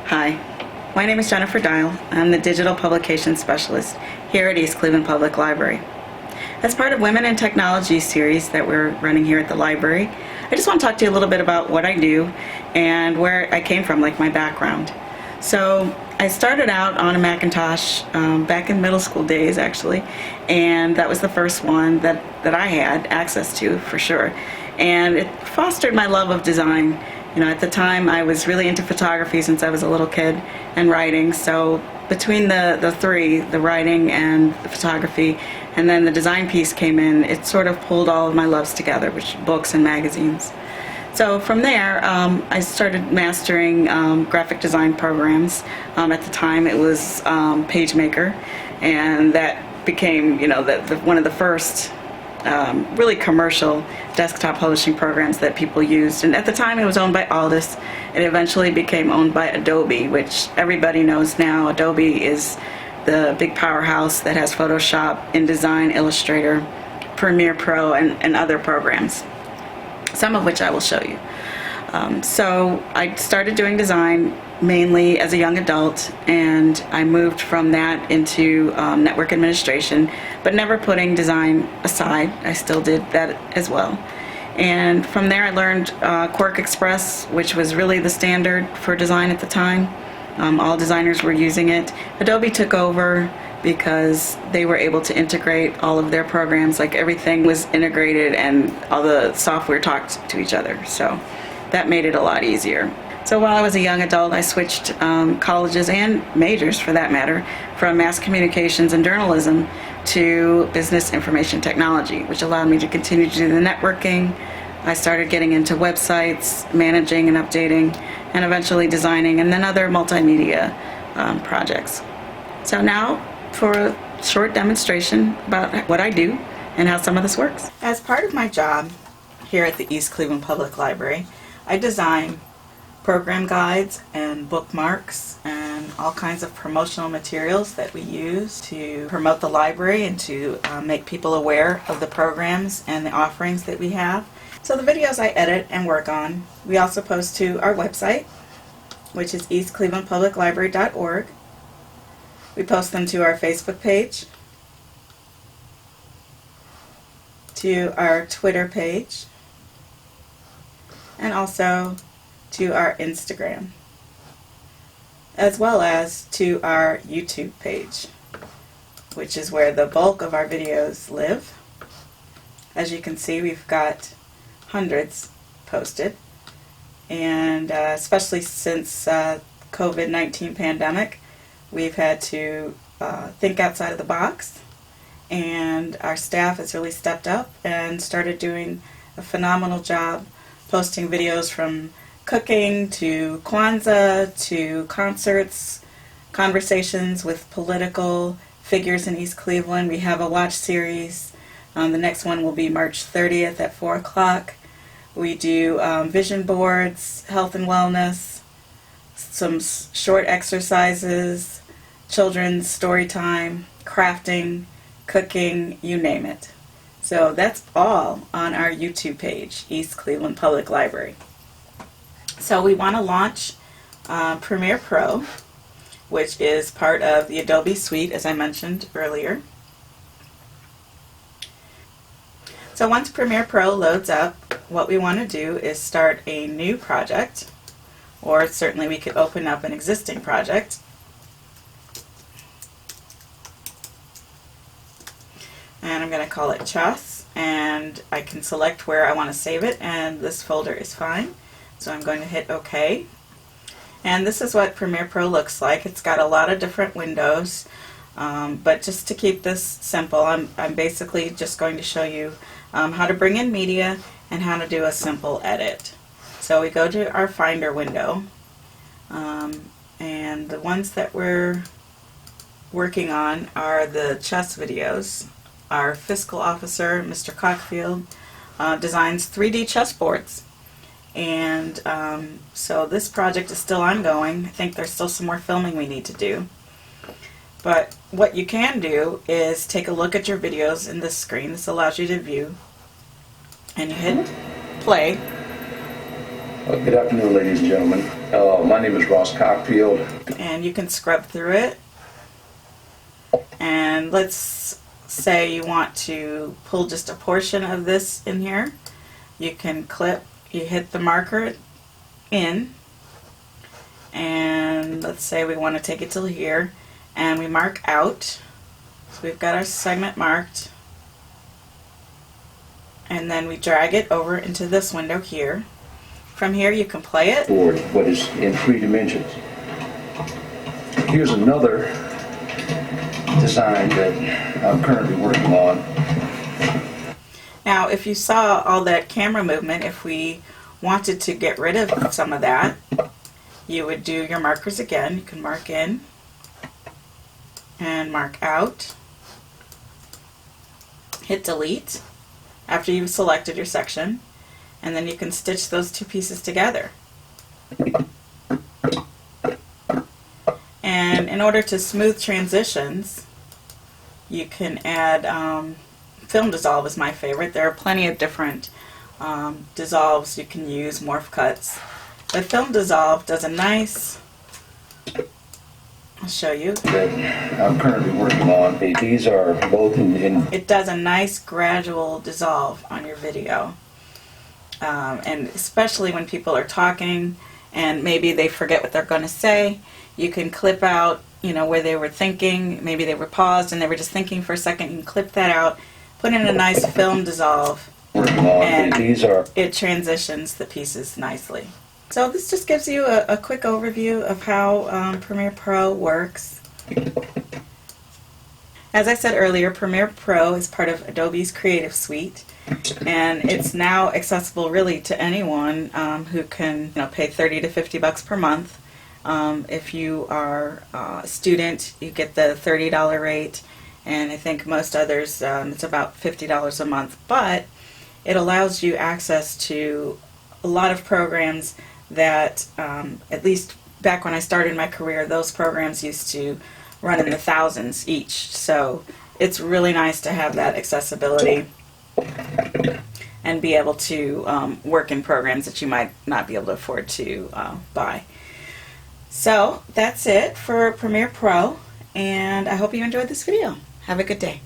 Hi, my name is Jennifer Dial. I'm the Digital Publication Specialist here at East Cleveland Public Library. As part of Women in Technology series that we're running here at the library, I just want to talk to you a little bit about what I do and where I came from, like my background. So I started out on a Macintosh back in middle school days, actually, and that was the first one that I had access to, for sure. And it fostered my love of design. You know, at the time I was really into photography since I was a little kid, and writing, so between the three, the writing and the photography, and then the design piece came in, it sort of pulled all of my loves together, which books and magazines. So from there, I started mastering graphic design programs. At the time it was PageMaker, and that became, you know, one of the first really commercial desktop publishing programs that people used. And at the time it was owned by Aldus. It eventually became owned by Adobe, which everybody knows now. Adobe is the big powerhouse that has Photoshop, InDesign, Illustrator, Premiere Pro, and other programs, some of which I will show you. So I started doing design mainly as a young adult, and I moved from that into network administration, but never putting design aside. I still did that as well. And from there I learned Quark Express, which was really the standard for design at the time. All designers were using it. Adobe took over because they were able to integrate all of their programs, like everything was integrated and all the software talked to each other. So that made it a lot easier. So while I was a young adult, I switched colleges and majors, for that matter, from mass communications and journalism to business information technology, which allowed me to continue to do the networking. I started getting into websites, managing and updating, and eventually designing, and then other multimedia projects. So now for a short demonstration about what I do and how some of this works. As part of my job here at the East Cleveland Public Library, I design program guides and bookmarks and all kinds of promotional materials that we use to promote the library and to make people aware of the programs and the offerings that we have. So the videos I edit and work on, we also post to our website, which is eastclevelandpubliclibrary.org. We post them to our Facebook page, to our Twitter page, and also to our Instagram, as well as to our YouTube page, which is where the bulk of our videos live. As you can see, we've got hundreds posted, and especially since COVID-19 pandemic, we've had to think outside of the box, and our staff has really stepped up and started doing a phenomenal job posting videos from cooking to Kwanzaa to concerts, conversations with political figures in East Cleveland. We have a watch series. The next one will be March 30th at 4 o'clock. We do vision boards, health and wellness, some short exercises, children's story time, crafting, cooking, you name it. So that's all on our YouTube page, East Cleveland Public Library. So we want to launch Premiere Pro, which is part of the Adobe suite, as I mentioned earlier. So once Premiere Pro loads up, what we want to do is start a new project, or certainly we could open up an existing project. And I'm going to call it Chess, and I can select where I want to save it, and this folder is fine. So I'm going to hit OK. And this is what Premiere Pro looks like. It's got a lot of different windows, but just to keep this simple, I'm basically just going to show you how to bring in media and how to do a simple edit. So we go to our Finder window, and the ones that we're working on are the chess videos. Our fiscal officer, Mr. Cockfield, designs 3D chessboards. And so this project is still ongoing. I think there's still some more filming we need to do. But what you can do is take a look at your videos in this screen. This allows you to view. And you hit play. Good afternoon, ladies and gentlemen. My name is Ross Cockfield. And you can scrub through it. And let's say you want to pull just a portion of this in here. You can clip, you hit the marker in, and let's say we want to take it till here, and we mark out. So we've got our segment marked, and then we drag it over into this window here. From here you can play it. For what is in 3 dimensions. Here's another design that I'm currently working on. Now if you saw all that camera movement, if we wanted to get rid of some of that, you would do your markers again. You can mark in and mark out. Hit delete after you've selected your section, and then you can stitch those two pieces together. And in order to smooth transitions, you can add film dissolve is my favorite. There are plenty of different dissolves you can use, morph cuts. But film dissolve does a nice, I'll show you. That I'm currently working on. These are both in It does a nice gradual dissolve on your video. And especially when people are talking and maybe they forget what they're going to say, you can clip out, you know, where they were thinking. Maybe they were paused and they were just thinking for a second. You can clip that out, put in a nice film dissolve, and it transitions the pieces nicely. So this just gives you a quick overview of how Premiere Pro works. As I said earlier, Premiere Pro is part of Adobe's Creative Suite, and it's now accessible really to anyone who can, you know, pay $30 to $50 per month. If you are a student, you get the $30 rate, and I think most others it's about $50 a month. But it allows you access to a lot of programs that, at least back when I started my career, those programs used to run in the thousands each. So it's really nice to have that accessibility and be able to work in programs that you might not be able to afford to buy. So that's it for Premiere Pro, and I hope you enjoyed this video. Have a good day.